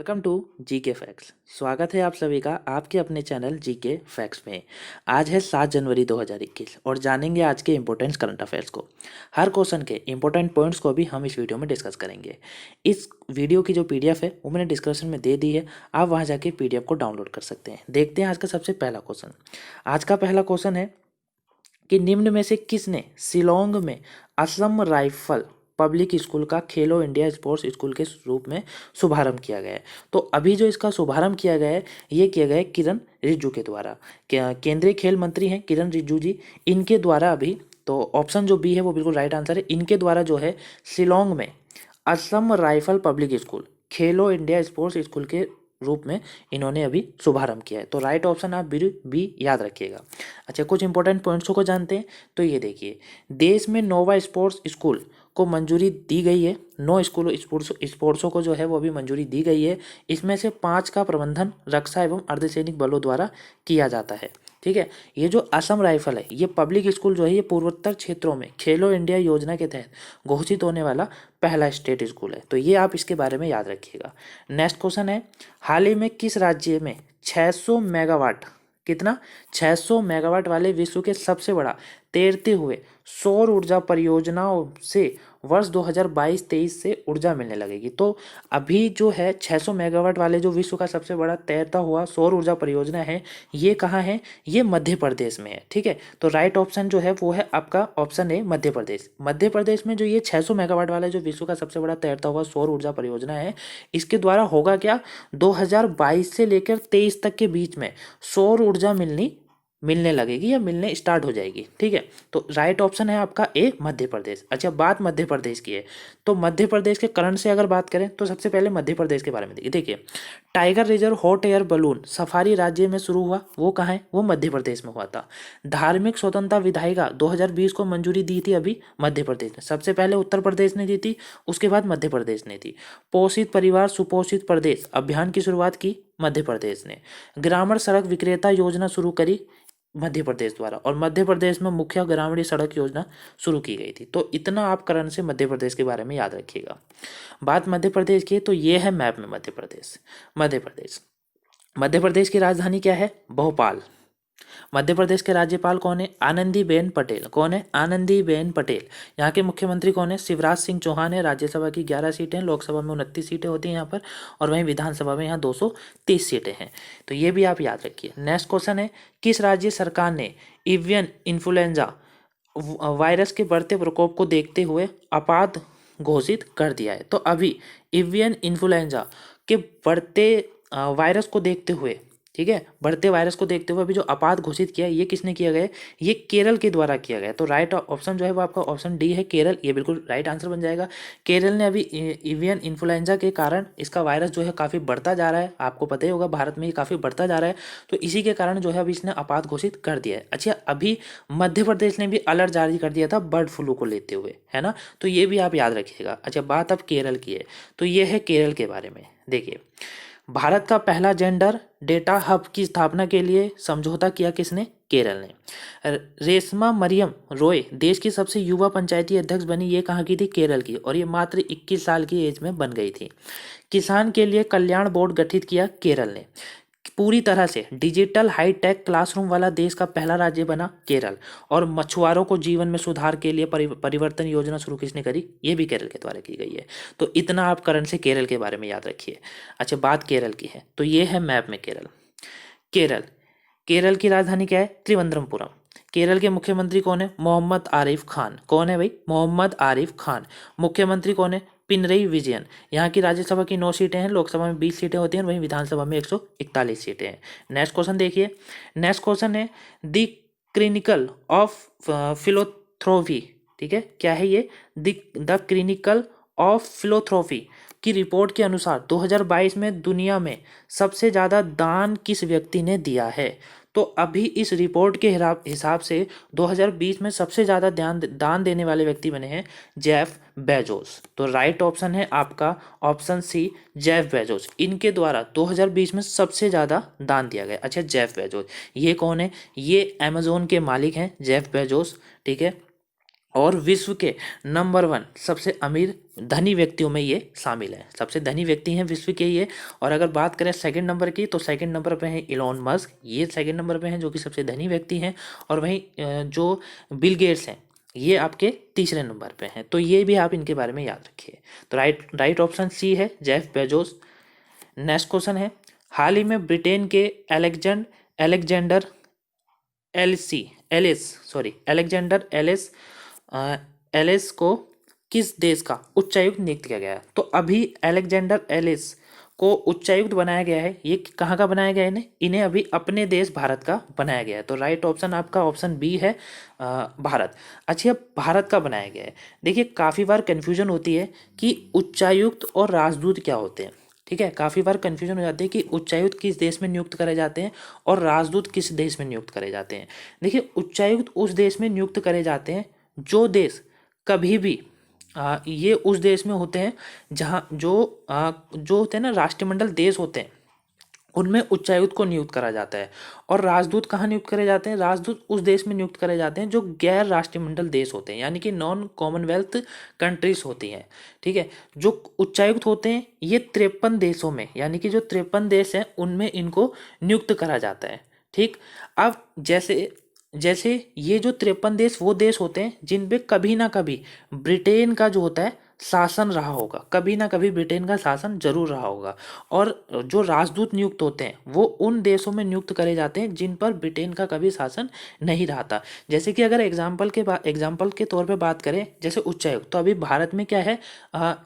Welcome to GK facts. स्वागत है आप सभी का आपके अपने चैनल जीके फैक्ट्स में। आज है 7 जनवरी 2021 और जानेंगे आज के इम्पोर्टेंट करंट अफेयर्स को। हर क्वेश्चन के इम्पोर्टेंट पॉइंट्स को भी हम इस वीडियो में डिस्कस करेंगे। इस वीडियो की जो पीडीएफ है वो मैंने डिस्क्रिप्शन में दे दी है, आप वहाँ जाके पीडीएफ को डाउनलोड कर सकते हैं। देखते हैं आज का सबसे पहला क्वेश्चन। आज का पहला क्वेश्चन है कि निम्न में से किसने शिलोंग में असम राइफल पब्लिक स्कूल का खेलो इंडिया स्पोर्ट्स स्कूल के रूप में शुभारंभ किया गया है। तो अभी जो इसका शुभारंभ किया गया है ये किया गया है किरण रिजिजू के द्वारा। केंद्रीय खेल मंत्री हैं किरण रिजिजू जी, इनके द्वारा अभी। तो ऑप्शन जो बी है वो बिल्कुल राइट आंसर है। इनके द्वारा जो है शिलोंग में असम राइफल पब्लिक स्कूल खेलो इंडिया स्पोर्ट्स स्कूल के रूप में इन्होंने अभी शुभारंभ किया है। तो राइट ऑप्शन आप बी याद रखिएगा। अच्छा, कुछ इंपॉर्टेंट पॉइंट्सों को जानते हैं। तो ये देखिए, देश में नोवा स्पोर्ट्स स्कूल को मंजूरी दी गई है। 9 स्कूलों स्पोर्ट्सों को जो है वो अभी मंजूरी दी गई है। इसमें से 5 का प्रबंधन रक्षा एवं अर्धसैनिक बलों द्वारा किया जाता है। ठीक है, ये जो असम राइफल है ये पब्लिक स्कूल जो है ये पूर्वोत्तर क्षेत्रों में खेलो इंडिया योजना के तहत घोषित होने वाला पहला स्टेट स्कूल है। तो ये आप इसके बारे में याद रखिएगा। नेक्स्ट क्वेश्चन है, हाल ही में किस राज्य में 600 मेगावाट कितना 600 मेगावाट वाले विश्व के सबसे बड़ा तैरते हुए सौर ऊर्जा परियोजनाओं से वर्ष 2022-23 से ऊर्जा मिलने लगेगी। तो अभी जो है 600 मेगावाट वाले जो विश्व का सबसे बड़ा तैरता हुआ सौर ऊर्जा परियोजना है ये कहाँ है? ये मध्य प्रदेश में है। ठीक है, तो राइट ऑप्शन जो है वो है आपका ऑप्शन ए मध्य प्रदेश। मध्य प्रदेश में जो ये 600 मेगावाट वाला जो विश्व का सबसे बड़ा तैरता हुआ सौर ऊर्जा परियोजना है इसके द्वारा होगा क्या, 2022 से लेकर 23 तक के बीच में सौर ऊर्जा मिलने लगेगी या मिलने स्टार्ट हो जाएगी। ठीक है, तो राइट ऑप्शन है आपका ए मध्य प्रदेश। अच्छा, बात मध्य प्रदेश की है तो मध्य प्रदेश के करंट से अगर बात करें तो सबसे पहले मध्य प्रदेश के बारे में देखिए, tiger reserve hot air balloon safari राज्य में शुरू हुआ, वो कहाँ है? वो मध्य प्रदेश में हुआ था। धार्मिक स्वतंत्रता विधायिका 2020 को मंजूरी दी थी अभी मध्य प्रदेश ने। सबसे पहले उत्तर प्रदेश ने दी थी, उसके बाद मध्य प्रदेश ने दी। पोषित परिवार सुपोषित प्रदेश अभियान की शुरुआत की मध्य प्रदेश ने। ग्रामीण सड़क विक्रेता योजना शुरू करी मध्य प्रदेश द्वारा, और मध्य प्रदेश में मुख्य ग्रामीण सड़क योजना शुरू की गई थी। तो इतना आप करण से मध्य प्रदेश के बारे में याद रखिएगा। बात मध्य प्रदेश की तो ये है मैप में मध्य प्रदेश की राजधानी क्या है? भोपाल। मध्य प्रदेश के राज्यपाल कौन है? आनंदीबेन पटेल। कौन है? आनंदीबेन पटेल। यहाँ के मुख्यमंत्री कौन है? शिवराज सिंह चौहान है। राज्यसभा की 11 सीटें, लोकसभा में 29 सीटें होती हैं यहाँ पर, और वहीं विधानसभा में यहाँ 230 सीटें हैं। तो ये भी आप याद रखिए। नेक्स्ट क्वेश्चन है, किस राज्य सरकार ने एवियन इन्फ्लुएंजा वायरस के बढ़ते प्रकोप को देखते हुए आपात घोषित कर दिया है? तो अभी एवियन इन्फ्लुएंजा के बढ़ते वायरस को देखते हुए, ठीक है, बढ़ते वायरस को देखते हुए अभी जो आपात घोषित किया ये किसने किया गया? ये केरल के द्वारा किया गया। तो राइट ऑप्शन जो है वो आपका ऑप्शन डी है, केरल। ये बिल्कुल राइट आंसर बन जाएगा। केरल ने अभी एवियन इन्फ्लुएंजा के कारण इसका वायरस जो है काफ़ी बढ़ता जा रहा है। आपको पता ही होगा भारत में ये काफ़ी बढ़ता जा रहा है, तो इसी के कारण जो है अभी इसने आपात घोषित कर दिया है। अच्छा, अभी मध्य प्रदेश ने भी अलर्ट जारी कर दिया था बर्ड फ्लू को लेते हुए, है ना, तो ये भी आप याद रखिएगा। अच्छा, बात अब केरल की है, तो ये है केरल के बारे में। देखिए, भारत का पहला जेंडर डेटा हब की स्थापना के लिए समझौता किया किसने? केरल ने। रेशमा मरियम रॉय देश की सबसे युवा पंचायती अध्यक्ष बनी, ये कहाँ की थी? केरल की, और ये मात्र 21 साल की एज में बन गई थी। किसान के लिए कल्याण बोर्ड गठित किया केरल ने। पूरी तरह से डिजिटल हाईटेक क्लासरूम वाला देश का पहला राज्य बना केरल। और मछुआरों को जीवन में सुधार के लिए परिवर्तन योजना शुरू किसने करी? ये भी केरल के द्वारा की गई है। तो इतना आप करंट से केरल के बारे में याद रखिए। अच्छा, बात केरल की है तो ये है मैप में केरल। केरल की राजधानी क्या है? त्रिवंद्रमपुरम। केरल के मुख्यमंत्री कौन है? मोहम्मद आरिफ खान। कौन है भाई? मोहम्मद आरिफ खान। मुख्यमंत्री कौन है? पिनरई विजयन। यहाँ की राज्यसभा की 9 सीटें हैं, लोकसभा में 20 सीटें होती हैं, वहीं विधानसभा में 141 सीटें हैं। नेक्स्ट क्वेश्चन देखिए। नेक्स्ट क्वेश्चन है, द क्लिनिकल ऑफ फिलोथ्रोफी। ठीक है, क्या है ये? द क्लिनिकल ऑफ फिलोथ्रोफी की रिपोर्ट के अनुसार 2022 में दुनिया में सबसे ज़्यादा दान किस व्यक्ति ने दिया है? तो अभी इस रिपोर्ट के हिसाब से 2020 में सबसे ज़्यादा दान देने वाले व्यक्ति बने हैं जेफ बेजोस। तो राइट ऑप्शन है आपका ऑप्शन सी, जेफ बेजोस। इनके द्वारा 2020 में सबसे ज़्यादा दान दिया गया। अच्छा, जेफ बेजोस ये कौन है? ये अमेजोन के मालिक हैं जेफ बेजोस। ठीक है, और विश्व के नंबर 1 सबसे अमीर धनी व्यक्तियों में ये शामिल है। सबसे धनी व्यक्ति हैं विश्व के ये। और अगर बात करें सेकंड नंबर की, तो सेकंड नंबर पे हैं इलॉन मस्क, ये सेकंड नंबर पे हैं जो कि सबसे धनी व्यक्ति हैं। और वहीं जो बिल गेट्स हैं ये आपके तीसरे नंबर पे हैं। तो ये भी आप इनके बारे में याद रखिए। तो राइट ऑप्शन सी है, जेफ बेजोस। नेक्स्ट क्वेश्चन है, हाल ही में ब्रिटेन के एलेक्जेंडर एलेक्जेंडर एलिस को किस देश का उच्चायुक्त नियुक्त किया गया है? तो अभी एलेक्जेंडर एलिस को उच्चायुक्त बनाया गया है। ये कहाँ का बनाया गया है? इन्हें अभी अपने देश भारत का बनाया गया है। तो राइट ऑप्शन आपका ऑप्शन बी है, भारत। अच्छा, भारत का बनाया गया है। देखिए काफ़ी बार कन्फ्यूजन होती है कि उच्चायुक्त और राजदूत क्या होते हैं। ठीक है, काफ़ी बार कन्फ्यूजन हो जाती है कि उच्चायुक्त किस देश में नियुक्त करे जाते हैं और राजदूत किस देश में नियुक्त करे जाते हैं। देखिए उच्चायुक्त उस देश में नियुक्त करे जाते हैं जो देश कभी भी ये उस देश में होते हैं जहाँ जो होते हैं ना, राष्ट्रमंडल देश होते हैं, उनमें उच्चायुक्त को नियुक्त करा जाता है। और राजदूत कहाँ नियुक्त करे जाते हैं? राजदूत उस देश में नियुक्त करे जाते हैं जो गैर राष्ट्रमंडल देश होते हैं, यानी कि नॉन कॉमनवेल्थ कंट्रीज होती हैं। ठीक है, जो उच्चायुक्त होते हैं ये 53 देशों में, यानी कि जो 53 देश हैं उनमें इनको नियुक्त करा जाता है। ठीक, अब जैसे जैसे ये जो 53 देश वो देश होते हैं जिन पे कभी ना कभी ब्रिटेन का जो होता है शासन रहा होगा, कभी ना कभी ब्रिटेन का शासन जरूर रहा होगा। और जो राजदूत नियुक्त होते हैं वो उन देशों में नियुक्त करे जाते हैं जिन पर ब्रिटेन का कभी शासन नहीं रहा था। जैसे कि अगर एग्जाम्पल के तौर पे बात करें, जैसे उच्चायुक्त, तो अभी भारत में क्या है,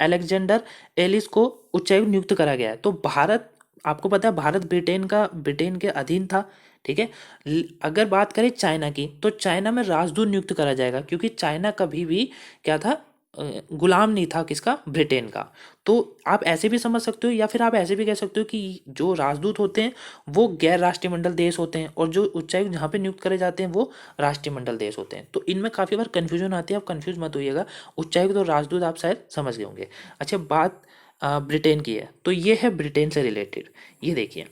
एलेक्जेंडर एलिस को उच्चायुक्त नियुक्त करा गया है। तो भारत, आपको पता है भारत ब्रिटेन के अधीन था। ठीक है, अगर बात करें चाइना की, तो चाइना में राजदूत नियुक्त करा जाएगा क्योंकि चाइना कभी भी क्या था, गुलाम नहीं था किसका, ब्रिटेन का। तो आप ऐसे भी समझ सकते हो या फिर आप ऐसे भी कह सकते हो कि जो राजदूत होते हैं वो गैर राष्ट्रमंडल देश होते हैं और जो उच्चायुक्त जहाँ पे नियुक्त करे जाते हैं वो राष्ट्रमंडल देश होते हैं। तो इनमें काफ़ी बार कन्फ्यूजन आती है, आप कन्फ्यूज मत होइएगा। उच्चायुक्त और राजदूत आप शायद समझ गए होंगे। अच्छा, बात ब्रिटेन की है, तो ये है ब्रिटेन से रिलेटेड। ये देखिए,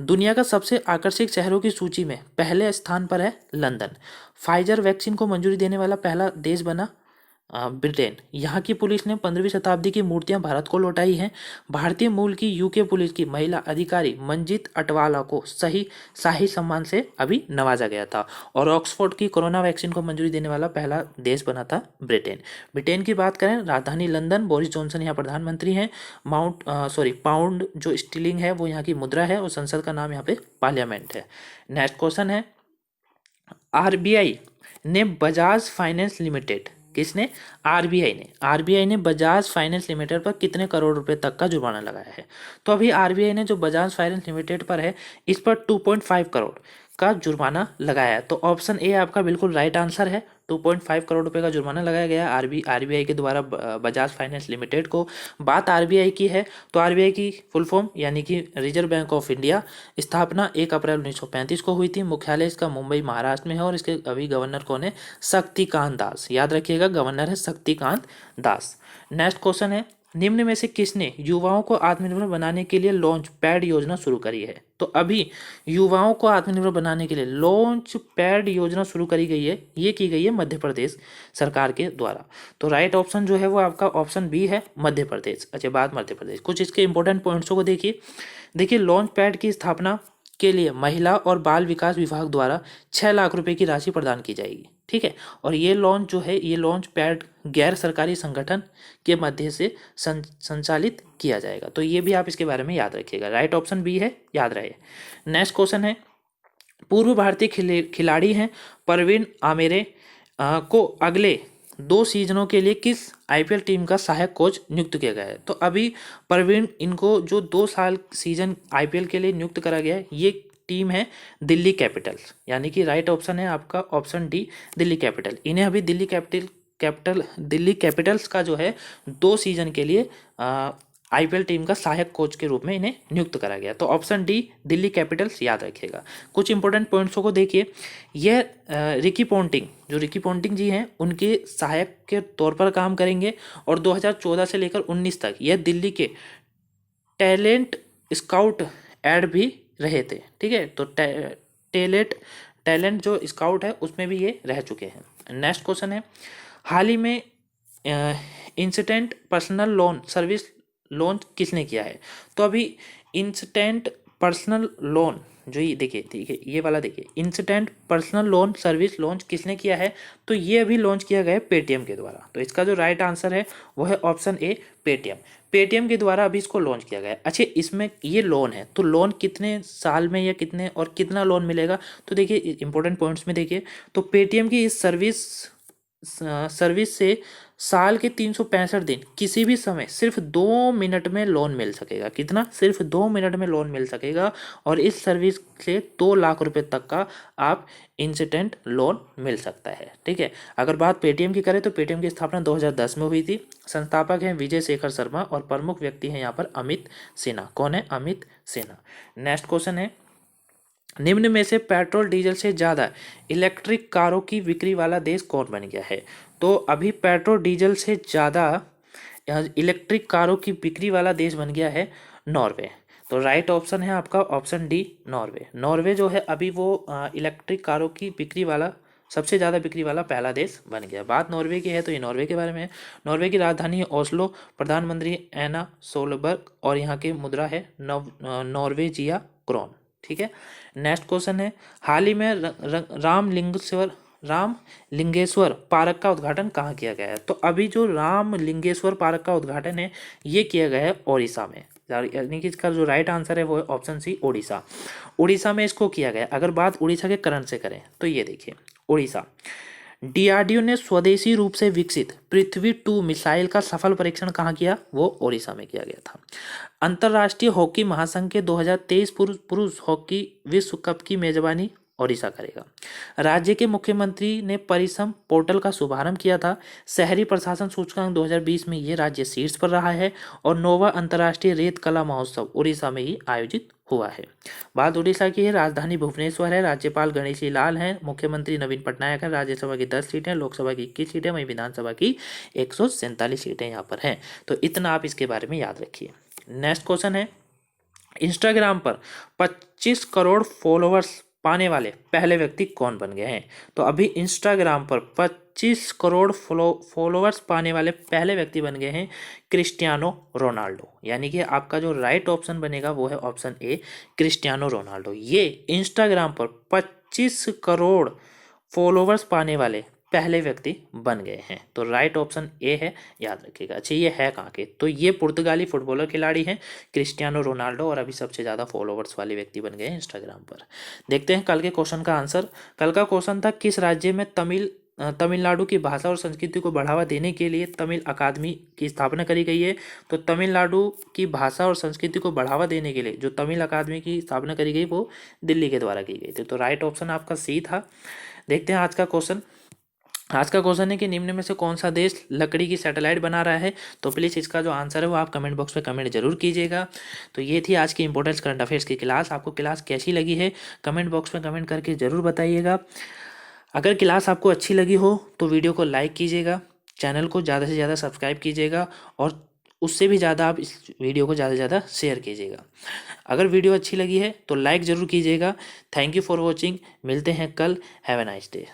दुनिया का सबसे आकर्षक शहरों की सूची में पहले स्थान पर है लंदन। फाइजर वैक्सीन को मंजूरी देने वाला पहला देश बना ब्रिटेन। यहाँ की पुलिस ने 15वीं शताब्दी की मूर्तियां भारत को लौटाई हैं। भारतीय मूल की यूके पुलिस की महिला अधिकारी मंजीत अटवाला को शाही सम्मान से अभी नवाजा गया था। और ऑक्सफोर्ड की कोरोना वैक्सीन को मंजूरी देने वाला पहला देश बना था ब्रिटेन। ब्रिटेन की बात करें, राजधानी लंदन, बोरिस जॉनसन यहाँ प्रधानमंत्री हैं। पाउंड जो स्टीलिंग है वो यहाँ की मुद्रा है और संसद का नाम यहाँ पे पार्लियामेंट है। नेक्स्ट क्वेश्चन है, आरबीआई ने बजाज फाइनेंस लिमिटेड, किसने? आरबीआई ने बजाज फाइनेंस लिमिटेड पर कितने करोड़ रुपए तक का जुर्माना लगाया है? तो अभी आरबीआई ने जो बजाज फाइनेंस लिमिटेड पर है इस पर 2.5 करोड़ का जुर्माना लगाया है। तो ऑप्शन ए आपका बिल्कुल राइट आंसर है। 2.5 करोड़ रुपए का जुर्माना लगाया गया आरबीआई के द्वारा बजाज फाइनेंस लिमिटेड को। बात आरबीआई की है तो आरबीआई की फुल फॉर्म यानी कि रिजर्व बैंक ऑफ इंडिया, स्थापना 1 अप्रैल 1935 को हुई थी। मुख्यालय इसका मुंबई महाराष्ट्र में है और इसके अभी गवर्नर कौन है? शक्तिकांत दास। याद रखिएगा, गवर्नर है शक्तिकांत दास। नेक्स्ट क्वेश्चन है, निम्न में से किसने युवाओं को आत्मनिर्भर बनाने के लिए लॉन्च पैड योजना शुरू करी है? तो अभी युवाओं को आत्मनिर्भर बनाने के लिए लॉन्च पैड योजना शुरू करी गई है, ये की गई है मध्य प्रदेश सरकार के द्वारा। तो राइट ऑप्शन जो है वो आपका ऑप्शन बी है, मध्य प्रदेश। अच्छा, बात मध्य प्रदेश, कुछ इसके इंपॉर्टेंट पॉइंट्सों को देखिए लॉन्च पैड की स्थापना के लिए महिला और बाल विकास विभाग द्वारा 6 लाख रुपए की राशि प्रदान की जाएगी। ठीक है, और ये लॉन्च जो है, ये लॉन्च पैड गैर सरकारी संगठन के मध्य से संचालित किया जाएगा। तो ये भी आप इसके बारे में याद रखिएगा। राइट ऑप्शन बी है, याद रहे। नेक्स्ट क्वेश्चन है, पूर्व भारतीय खिलाड़ी हैं परवीन आमेरे को अगले 2 सीजनों के लिए किस आईपीएल टीम का सहायक कोच नियुक्त किया गया है? तो अभी परवीन, इनको जो 2 साल सीजन आईपीएल के लिए नियुक्त करा गया है, ये टीम है दिल्ली कैपिटल्स, यानी कि राइट ऑप्शन है आपका ऑप्शन डी, दिल्ली कैपिटल। इन्हें अभी दिल्ली कैपिटल्स का जो है 2 सीजन के लिए आईपीएल टीम का सहायक कोच के रूप में इन्हें नियुक्त करा गया। तो ऑप्शन डी, दिल्ली कैपिटल्स, याद रखिएगा। कुछ इंपॉर्टेंट पॉइंट्सों को देखिए, यह रिकी पोंटिंग जी हैं, उनके सहायक के तौर पर काम करेंगे और 2014 से लेकर 19 तक यह दिल्ली के टैलेंट स्काउट ऐड भी रहे थे। ठीक है, तो टैलेंट जो स्काउट है उसमें भी ये रह चुके हैं। नेक्स्ट क्वेश्चन है, हाल ही में instant personal loan service launch किसने किया है? तो अभी इंस्टेंट पर्सनल लोन जो ये देखिए, ठीक है, ये वाला देखिए, instant personal loan service launch किसने किया है? तो ये अभी लॉन्च किया गया है पेटीएम के द्वारा। तो इसका जो राइट आंसर है वो है ऑप्शन ए, पेटीएम। पेटीएम के द्वारा अभी इसको लॉन्च किया गया है। अच्छा, इसमें ये लोन है, तो लोन कितने साल में या कितने और कितना लोन मिलेगा? तो देखिए इंपॉर्टेंट पॉइंट्स में देखिए, तो पेटीएम की इस सर्विस से साल के 365 दिन किसी भी समय सिर्फ 2 मिनट में लोन मिल सकेगा। कितना? सिर्फ 2 मिनट में लोन मिल सकेगा। और इस सर्विस से 2 लाख रुपए तक का आप इंस्टेंट लोन मिल सकता है। ठीक है, अगर बात पेटीएम की करें तो पेटीएम की स्थापना 2010 में हुई थी। संस्थापक हैं विजय शेखर शर्मा और प्रमुख व्यक्ति हैं यहाँ पर अमित सिन्हा। कौन है? अमित सिन्हा। नेक्स्ट क्वेश्चन है, निम्न में से पेट्रोल डीजल से ज़्यादा इलेक्ट्रिक कारों की बिक्री वाला देश कौन बन गया है? तो अभी पेट्रोल डीजल से ज़्यादा इलेक्ट्रिक कारों की बिक्री वाला देश बन गया है नॉर्वे। तो राइट ऑप्शन है आपका ऑप्शन डी, नॉर्वे। नॉर्वे जो है अभी वो इलेक्ट्रिक कारों की बिक्री वाला सबसे ज़्यादा बिक्री वाला पहला देश बन गया। बात नॉर्वे की है तो ये नॉर्वे के बारे में है। नॉर्वे की राजधानी है ओस्लो, प्रधानमंत्री एना सोलबर्ग और यहाँ की मुद्रा है नॉर्वेजिया क्रोन। ठीक है, नेक्स्ट क्वेश्चन है, हाल ही में रामलिंगेश्वर पार्क का उद्घाटन कहाँ किया गया है? तो अभी जो रामलिंगेश्वर पार्क का उद्घाटन है ये किया गया है ओडिशा में। यानी कि इसका जो राइट आंसर है वो है ऑप्शन सी, ओडिशा। उड़ीसा में इसको किया गया। अगर बात उड़ीसा के करंट से करें तो ये देखिए, उड़ीसा डीआरडीओ ने स्वदेशी रूप से विकसित पृथ्वी 2 मिसाइल का सफल परीक्षण कहाँ किया? वो ओडिशा में किया गया था। अंतर्राष्ट्रीय हॉकी महासंघ के 2023 पुरुष हॉकी विश्व कप की मेजबानी ओडिशा करेगा। राज्य के मुख्यमंत्री ने परिसम पोर्टल का शुभारंभ किया था। शहरी प्रशासन सूचकांक 2020 में ये राज्य शीर्ष पर रहा है। और नोवा अंतर्राष्ट्रीय रेत कला महोत्सव उड़ीसा में ही आयोजित हुआ है। बात उड़ीसा की है, राजधानी भुवनेश्वर है, राज्यपाल गणेशी लाल हैं, मुख्यमंत्री नवीन पटनायक है, राज्यसभा की 10 सीटें, लोकसभा की 21 सीटें, वहीं विधानसभा की 147 सीटें यहाँ पर हैं। तो इतना आप इसके बारे में याद रखिए। नेक्स्ट क्वेश्चन है, इंस्टाग्राम पर 25 करोड़ फॉलोअर्स पाने वाले पहले व्यक्ति कौन बन गए हैं? तो अभी इंस्टाग्राम पर 25 करोड़ फॉलोअर्स पाने वाले पहले व्यक्ति बन गए हैं क्रिस्टियानो रोनाल्डो। यानी कि आपका जो राइट ऑप्शन बनेगा वो है ऑप्शन ए, क्रिस्टियानो रोनाल्डो। ये इंस्टाग्राम पर 25 करोड़ फॉलोअर्स पाने वाले पहले व्यक्ति बन गए हैं। तो राइट ऑप्शन ए है, याद रखिएगा। अच्छा, ये है कहाँ के? तो ये पुर्तगाली फुटबॉलर खिलाड़ी हैं क्रिस्टियानो रोनाल्डो, और अभी सबसे ज़्यादा फॉलोअर्स वाले व्यक्ति बन गए हैं इंस्टाग्राम पर। देखते हैं कल के क्वेश्चन का आंसर। कल का क्वेश्चन था, किस राज्य में तमिलनाडु की भाषा और संस्कृति को बढ़ावा देने के लिए तमिल अकादमी की स्थापना करी गई है? तो तमिलनाडु की भाषा और संस्कृति को बढ़ावा देने के लिए जो तमिल अकादमी की स्थापना करी गई वो दिल्ली के द्वारा की गई थी। तो राइट ऑप्शन आपका सी था। देखते हैं आज का क्वेश्चन। आज का क्वेश्चन है कि निम्न में से कौन सा देश लकड़ी की सैटेलाइट बना रहा है? तो प्लीज़ इसका जो आंसर है वो आप कमेंट बॉक्स में कमेंट जरूर कीजिएगा। तो ये थी आज की इंपॉर्टेंट करंट अफेयर्स की क्लास। आपको क्लास कैसी लगी है कमेंट बॉक्स में कमेंट करके ज़रूर बताइएगा। अगर क्लास आपको अच्छी लगी हो तो वीडियो को लाइक कीजिएगा, चैनल को ज़्यादा से ज़्यादा सब्सक्राइब कीजिएगा, और उससे भी ज़्यादा आप इस वीडियो को ज़्यादा से ज़्यादा शेयर कीजिएगा। अगर वीडियो अच्छी लगी है तो लाइक ज़रूर कीजिएगा। Thank you for watching. मिलते हैं कल। Have a nice day.